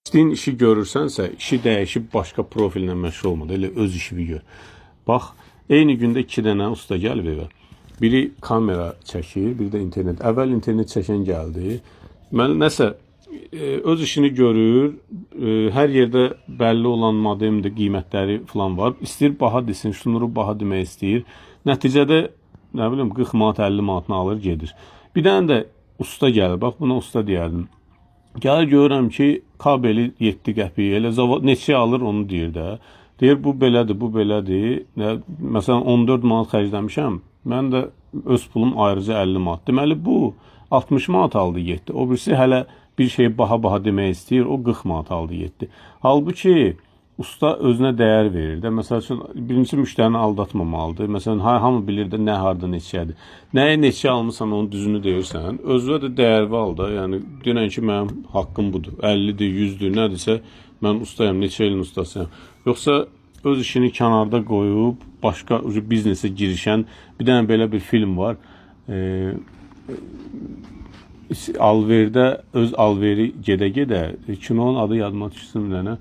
İstediğin işi görürsənsə, işi dəyişib başqa profillə məşğul olma da, elə öz işini gör. Bax, eyni gündə 2 dənə usta gəlib evə. Biri kamera çəkir, biri də internet. Əvvəl internet çəkən gəldi. Mən nəsə öz işini görür, hər yerdə bəlli olan modemdə qiymətləri falan var. İstəyir baha desin, şunuru baha demək istəyir. Nəticədə nə bilim 40 manat, 50 manatını alır, gedir. Bir dənə də usta gəlir. Bax, buna usta deyərdim. Gəlir görürəm ki, kabeli 7 qəpiyə, elə zavod neçə alır onu deyir də. Deyir bu belədir, bu belədir. Məsələn 14 manat xərcləmişəm. Mən də öz pulum ayrıca 50 manat. Deməli bu 60 manat aldı getdi. O birisi hələ bir şey baha-baha demək istəyir, o 40 manat aldı getdi. Halbuki usta özünə dəyər verir də. Məsəl üçün birinci müştərini aldatmamalıdır. Məsələn, hamı bilir də nə harda neçədir. Nəyə neçə almısan onun düzünü deyirsən. Özünə də dəyərli al da. Yəni denən ki, mənim haqqım budur. 50-dir, 100-dür, nədirsə mən ustayam, neçə ilin ustasıyam. Yoxsa öz işini kənarda qoyub başqa biznesə girişən bir dənə belə bir film var. Alverdə öz alveri gedə-gedə kinonun adı yadıma düşsün bir dənə.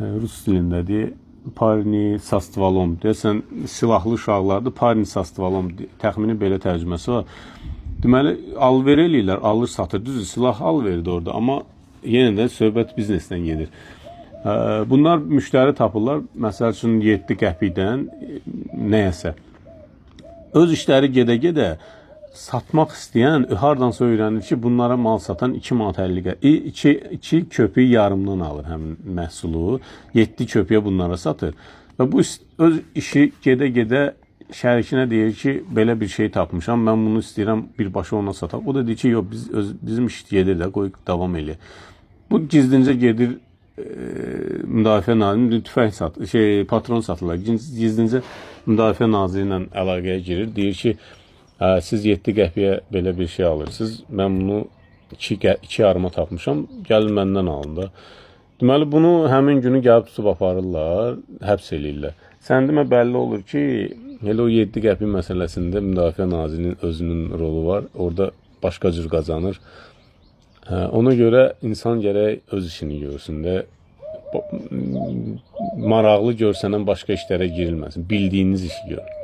Rus dilindədir. Parni Sastvalom. Deyəsən, silahlı uşaqlardır. Parni Sastvalom. Təxmini belə tərcüməsi var. Deməli, alver eləyirlər, alır, satır. Düzdür, silah alverdir orada. Amma yenə də söhbət biznesdən gedir. Bunlar müştəri tapırlar. Məsəl üçün 7 qəpikdən nəyəsə. Öz işləri gedə-gedə satmaq istəyən hardansa öyrənir ki, bunlara mal satan 2 manat 50 qəpik. 2 köpük yarımdan alır həmin məhsulu. 7 köpüyə bunlara satır. Və bu öz işi gedə-gedə şərikinə deyir ki, belə bir şey tapmışam, mən bunu istəyirəm birbaşa ona sataq. O da deyir ki, yox, bizim iş gedir də, qoy davam eləyək. Bu gizlincə gedir Müdafiə Nazirinin tüfəng patron satırlar. Gizlincə Müdafiə Naziri ilə əlaqəyə girir. Deyir ki, siz 7 qəpiyə belə bir şey alırsınız. Mən bunu 2 yarıma tapmışam. Gəlin məndən alın da. Deməli, bunu həmin günü gəlib tutub aparırlar, həbs eləyirlər. Sən demə bəlli olur ki, elə o 7 qəpik məsələsində Müdafiə Nazirinin özünün rolu var. Orada başqa cür qazanır. Ona görə insan gərək öz işini görsün də. Maraqlı görsənən başqa işlərə girilməsin. Bildiyiniz işi görün.